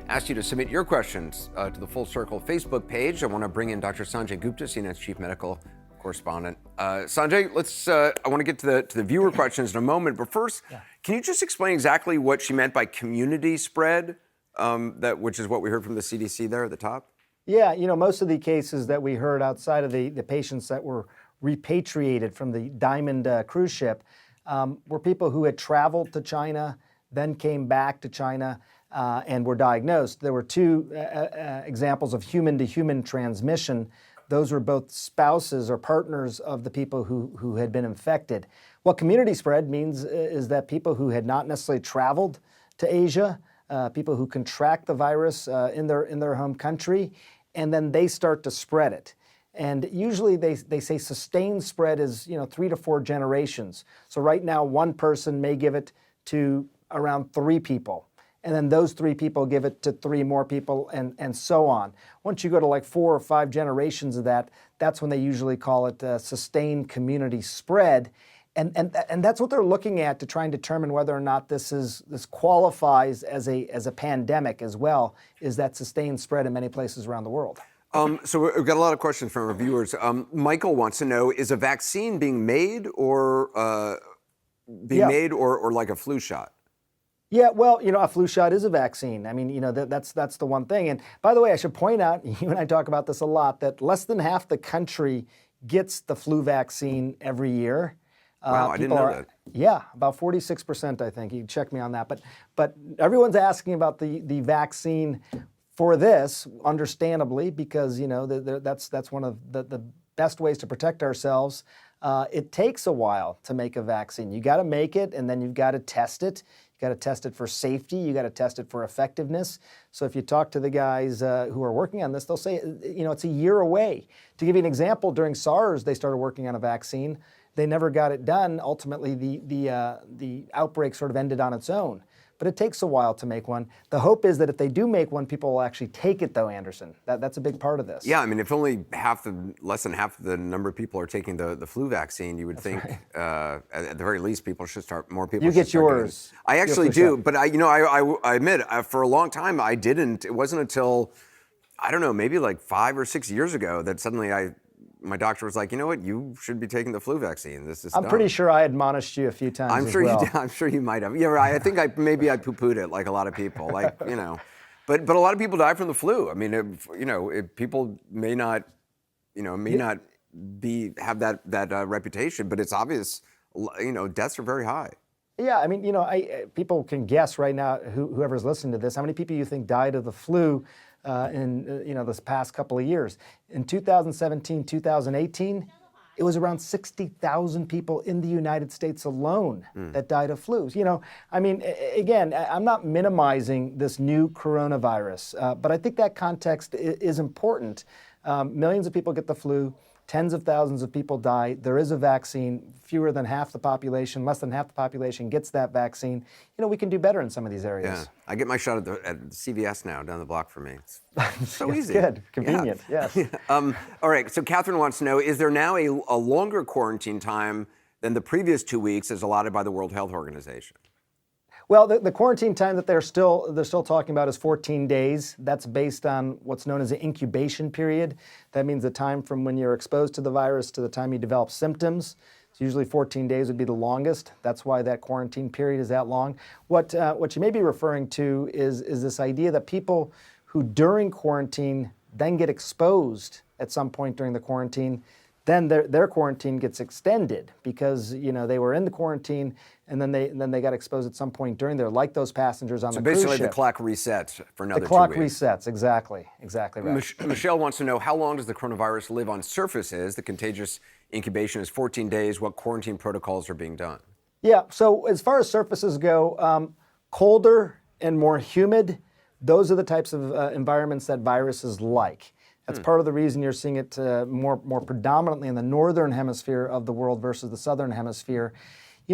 asked you to submit your questions to the Full Circle Facebook page. I want to bring in Dr. Sanjay Gupta, CNN's chief medical correspondent. Sanjay, I want to get to the viewer questions in a moment, but first, can you just explain exactly what she meant by community spread, which is what we heard from the CDC there at the top? Yeah, most of the cases that we heard outside of the patients that were repatriated from the Diamond cruise ship were people who had traveled to China, then came back to China and were diagnosed. There were two examples of human-to-human transmission. Those were both spouses or partners of the people who had been infected. What community spread means is that people who had not necessarily traveled to Asia, people who contract the virus in their home country, and then they start to spread it. And usually they say sustained spread is 3 to 4 generations. So right now one person may give it to around 3 people. And then those 3 people give it to 3 more people, and so on. Once you go to like 4 or 5 generations of that, that's when they usually call it sustained community spread. And that's what they're looking at to try and determine whether or not this qualifies as a pandemic as well, is that sustained spread in many places around the world. So we've got a lot of questions from our viewers. Michael wants to know, is a vaccine being made or like a flu shot? Yeah, well, a flu shot is a vaccine. I mean, that's the one thing. And by the way, I should point out, you and I talk about this a lot, that less than half the country gets the flu vaccine every year. Wow, I didn't know that. Yeah, about 46%, I think. You can check me on that. But everyone's asking about the vaccine for this, understandably, because that's one of the best ways to protect ourselves. It takes a while to make a vaccine. You got to make it, and then you've got to test it. You got to test it for safety. You got to test it for effectiveness. So if you talk to the guys who are working on this, they'll say, it's a year away. To give you an example, during SARS, they started working on a vaccine. They never got it done. Ultimately, the outbreak sort of ended on its own. But it takes a while to make one. The hope is that if they do make one, people will actually take it, though, Anderson. That's a big part of this. Yeah, I mean, if only less than half the number of people are taking the flu vaccine, you would think, right. At the very least, more people should start. You get yours. I actually do, but I admit, for a long time I didn't. It wasn't until, I don't know, maybe like 5 or 6 years ago that suddenly my doctor was like, you know what, you should be taking the flu vaccine. This is I'm dumb. pretty sure I admonished you a few times. I'm sure you did. I'm sure you might have. Yeah, I think I poo-pooed it like a lot of people. But a lot of people die from the flu. I mean, people may not, have that reputation, but it's obvious. Deaths are very high. Yeah, I mean, people can guess right now, whoever's listening to this, how many people you think died of the flu in this past couple of years. In 2017, 2018, it was around 60,000 people in the United States alone that died of flus. I mean, again, I'm not minimizing this new coronavirus, but I think that context is important. Millions of people get the flu. Tens of thousands of people die. There is a vaccine. Fewer than half the population, less than half the population gets that vaccine. We can do better in some of these areas. Yeah, I get my shot at CVS now, down the block from me. It's so easy. Good, convenient, yes. All right, so Catherine wants to know, is there now a longer quarantine time than the previous 2 weeks as allotted by the World Health Organization? Well, the quarantine time that they're still talking about is 14 days. That's based on what's known as an incubation period. That means the time from when you're exposed to the virus to the time you develop symptoms. It's usually 14 days would be the longest. That's why that quarantine period is that long. What you may be referring to is this idea that people who during quarantine then get exposed at some point during the quarantine, then their quarantine gets extended because they were in the quarantine and then they got exposed at some point during there, like those passengers on the cruise ship. So basically the clock resets for another 2 weeks. The clock resets, exactly right. Michelle wants to know, how long does the coronavirus live on surfaces? The contagious incubation is 14 days. What quarantine protocols are being done? Yeah, so as far as surfaces go, colder and more humid, those are the types of environments that viruses like. That's part of the reason you're seeing it more predominantly in the northern hemisphere of the world versus the southern hemisphere.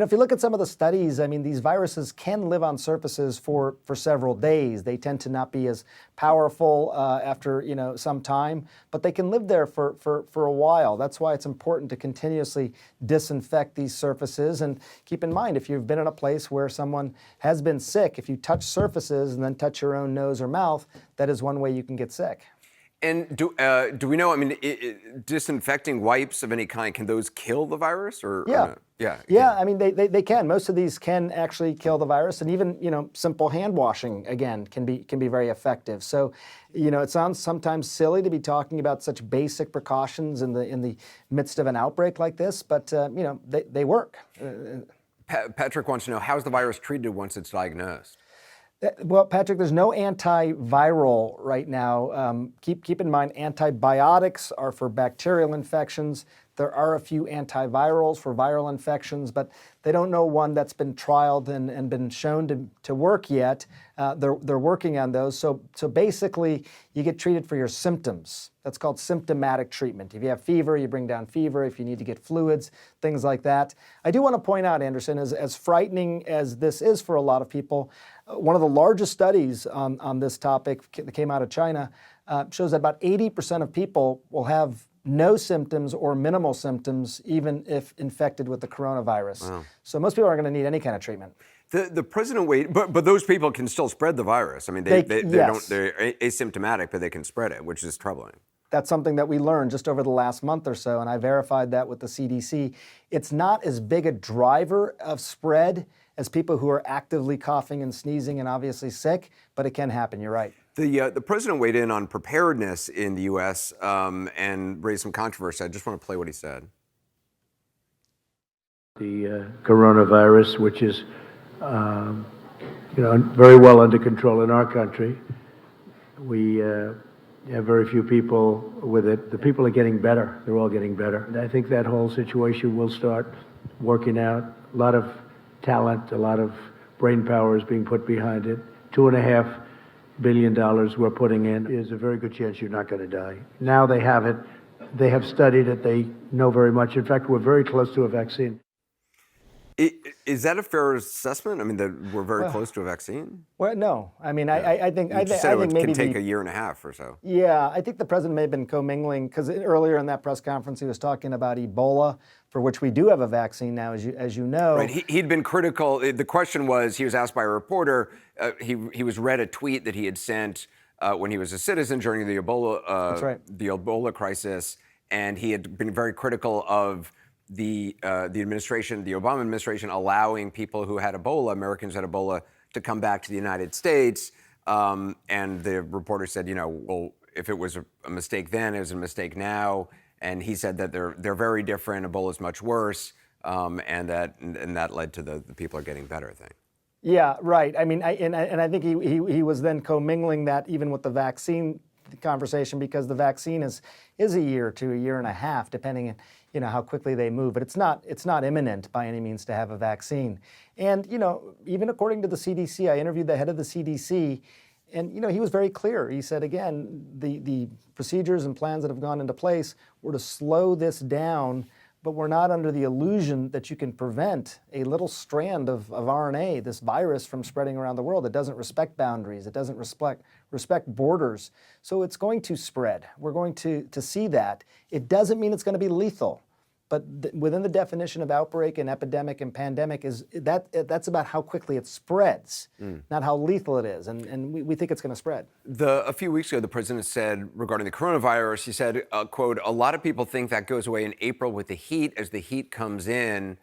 if you look at some of the studies, I mean, these viruses can live on surfaces for several days. They tend to not be as powerful after, some time, but they can live there for a while. That's why it's important to continuously disinfect these surfaces. And keep in mind, if you've been in a place where someone has been sick, if you touch surfaces and then touch your own nose or mouth, that is one way you can get sick. And do we know, I mean, disinfecting wipes of any kind, can those kill the virus? Or Yeah. Yeah, I mean, they can. Most of these can actually kill the virus, and even, simple hand washing, again, can be very effective. So, it sounds sometimes silly to be talking about such basic precautions in the midst of an outbreak like this, but, they work. Patrick wants to know, how's the virus treated once it's diagnosed? Well, Patrick, there's no antiviral right now. Keep in mind, antibiotics are for bacterial infections. There are a few antivirals for viral infections, but they don't know one that's been trialed and been shown to work yet. They're working on those. So basically, you get treated for your symptoms. That's called symptomatic treatment. If you have fever, you bring down fever. If you need to get fluids, things like that. I do want to point out, Anderson, as frightening as this is for a lot of people, one of the largest studies on this topic that came out of China shows that about 80% of people will have no symptoms or minimal symptoms, even if infected with the coronavirus. Wow. So most people aren't going to need any kind of treatment. The president but those people can still spread the virus. I mean, they're asymptomatic, but they can spread it, which is troubling. That's something that we learned just over the last month or so, and I verified that with the CDC. It's not as big a driver of spread as people who are actively coughing and sneezing and obviously sick, but it can happen, you're right. The president weighed in on preparedness in the U.S. And raised some controversy. I just want to play what he said. The coronavirus, which is very well under control in our country. We have very few people with it. The people are getting better. They're all getting better. And I think that whole situation will start working out. A lot of talent, a lot of brain power is being put behind it. $2.5 billion we're putting in. There's a very good chance you're not going to die. Now they have it. They have studied it. They know very much. In fact, we're very close to a vaccine. Is that a fair assessment? I mean, that we're very close to a vaccine? Well, no. I mean, I think it maybe can take a year and a half or so. Yeah, I think the president may have been commingling, because earlier in that press conference he was talking about Ebola, for which we do have a vaccine now, as you know. Right. He'd been critical. The question was, he was asked by a reporter. He was read a tweet that he had sent when he was a citizen during the Ebola crisis, and he had been very critical of the administration, the Obama administration, allowing people who had Ebola, Americans who had Ebola, to come back to the United States. And the reporter said, well, if it was a mistake then, it was a mistake now. And he said that they're very different. Ebola is much worse, and that led to the people are getting better thing. Yeah, right. I mean, I think he was then commingling that even with the vaccine conversation, because the vaccine is a year to a year and a half, depending on how quickly they move. But it's not imminent by any means to have a vaccine. And even according to the CDC, I interviewed the head of the CDC, and he was very clear. He said, again, the procedures and plans that have gone into place were to slow this down, but we're not under the illusion that you can prevent a little strand of RNA, this virus, from spreading around the world. It doesn't respect boundaries. It doesn't respect borders. So it's going to spread. We're going to see that. It doesn't mean it's going to be lethal. But within the definition of outbreak and epidemic and pandemic, that's about how quickly it spreads, not how lethal it is. And we think it's going to spread. A few weeks ago, the president said regarding the coronavirus, he said, quote, a lot of people think that goes away in April with the heat. As the heat comes in,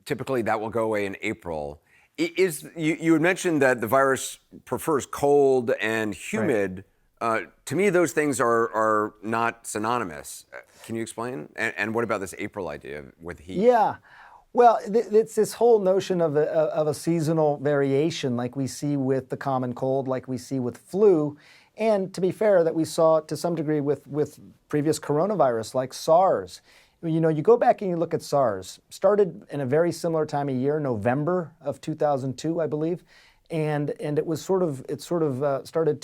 typically that will go away in April. You had mentioned that the virus prefers cold and humid. Right. To me, those things are not synonymous. Can you explain? And what about this April idea with heat? Yeah. Well, it's this whole notion of a seasonal variation, like we see with the common cold, like we see with flu. And to be fair, that we saw to some degree with previous coronavirus, like SARS. You go back and you look at SARS, started in a very similar time of year, November of 2002, I believe. And it started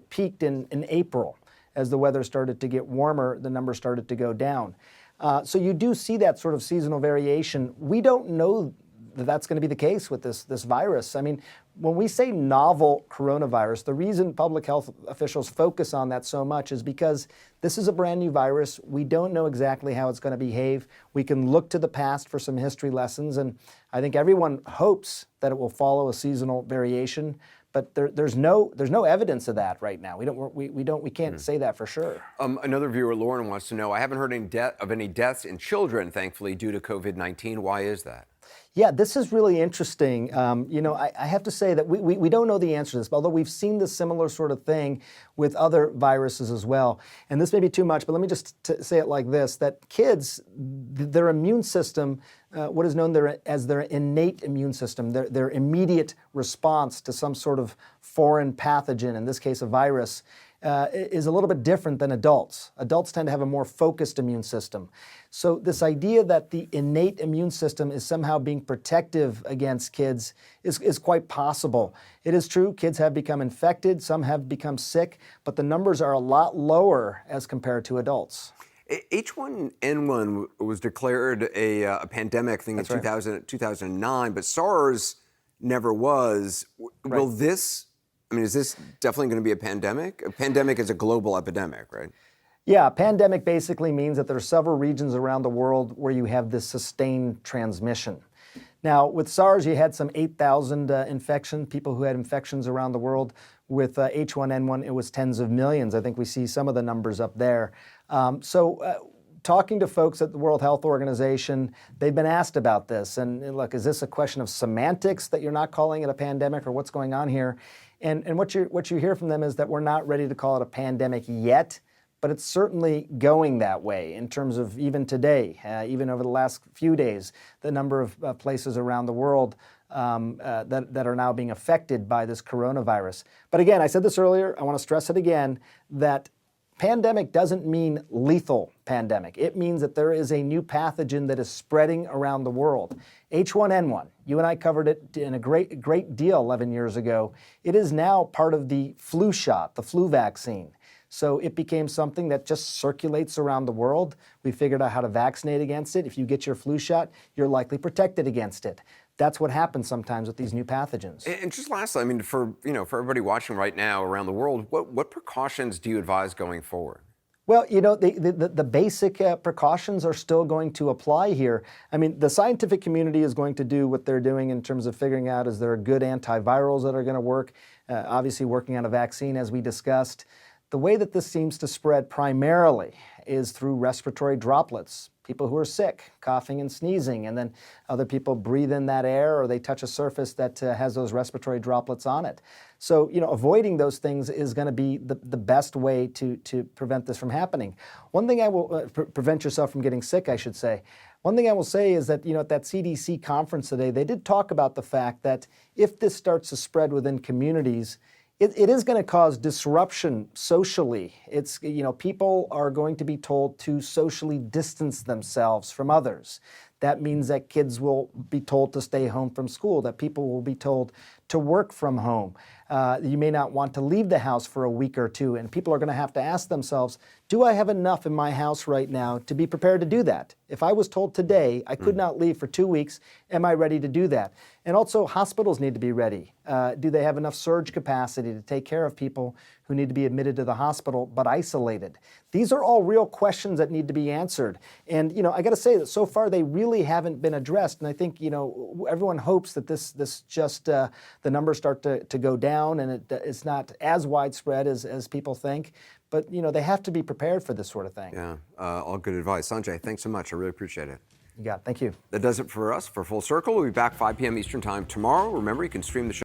peaked in April. As the weather started to get warmer, the numbers started to go down. So you do see that sort of seasonal variation. We don't know that that's going to be the case with this virus. I mean, when we say novel coronavirus, the reason public health officials focus on that so much is because this is a brand new virus. We don't know exactly how it's going to behave. We can look to the past for some history lessons, and I think everyone hopes that it will follow a seasonal variation. But there's no evidence of that right now. We can't say that for sure. Another viewer, Lauren, wants to know, I haven't heard of any deaths in children, thankfully, due to COVID-19. Why is that? Yeah, this is really interesting. I have to say that we don't know the answer to this, although we've seen this similar sort of thing with other viruses as well. And this may be too much, but let me just say it like this, that kids, their immune system, what is known as their innate immune system, their immediate response to some sort of foreign pathogen, in this case a virus, is a little bit different than adults. Adults tend to have a more focused immune system. So this idea that the innate immune system is somehow being protective against kids is quite possible. It is true, kids have become infected, some have become sick, but the numbers are a lot lower as compared to adults. H1N1 was declared a pandemic thing in 2009, but SARS never was. Right. Will this, is this definitely going to be a pandemic? A pandemic is a global epidemic, right? Yeah, pandemic basically means that there are several regions around the world where you have this sustained transmission. Now, with SARS, you had some 8,000 people who had infections around the world. With H1N1, it was tens of millions. I think we see some of the numbers up there. Talking to folks at the World Health Organization, they've been asked about this. And look, is this a question of semantics that you're not calling it a pandemic, or what's going on here? And what you hear from them is that we're not ready to call it a pandemic yet, but it's certainly going that way in terms of even today, even over the last few days, the number of places around the world that are now being affected by this coronavirus. But again, I said this earlier, I want to stress it again, that pandemic doesn't mean lethal pandemic. It means that there is a new pathogen that is spreading around the world. H1N1, you and I covered it in a great deal 11 years ago. It is now part of the flu shot, the flu vaccine. So it became something that just circulates around the world. We figured out how to vaccinate against it. If you get your flu shot, you're likely protected against it. That's what happens sometimes with these new pathogens. And just lastly, for everybody watching right now around the world, what precautions do you advise going forward? Well, the basic precautions are still going to apply here. The scientific community is going to do what they're doing in terms of figuring out, is there good antivirals that are going to work? Obviously working on a vaccine, as we discussed. The way that this seems to spread primarily is through respiratory droplets. People who are sick, coughing and sneezing, and then other people breathe in that air, or they touch a surface that has those respiratory droplets on it. So, avoiding those things is going to be the best way to prevent this from happening. One thing I will prevent yourself from getting sick, I should say. One thing I will say is that, at that CDC conference today, they did talk about the fact that if this starts to spread within communities, it is going to cause disruption socially. It's, people are going to be told to socially distance themselves from others. That means that kids will be told to stay home from school, that people will be told to work from home. You may not want to leave the house for a week or two, and people are going to have to ask themselves, do I have enough in my house right now to be prepared to do that? If I was told today I could not leave for 2 weeks, am I ready to do that? And also, hospitals need to be ready. Do they have enough surge capacity to take care of people who need to be admitted to the hospital but isolated? These are all real questions that need to be answered. And, I got to say that so far they really haven't been addressed. And I think, everyone hopes that this just, the numbers start to go down and it's not as widespread as people think. But, they have to be prepared for this sort of thing. Yeah, all good advice. Sanjay, thanks so much. I really appreciate it. You got it. Thank you. That does it for us for Full Circle. We'll be back 5 p.m. Eastern Time tomorrow. Remember, you can stream the show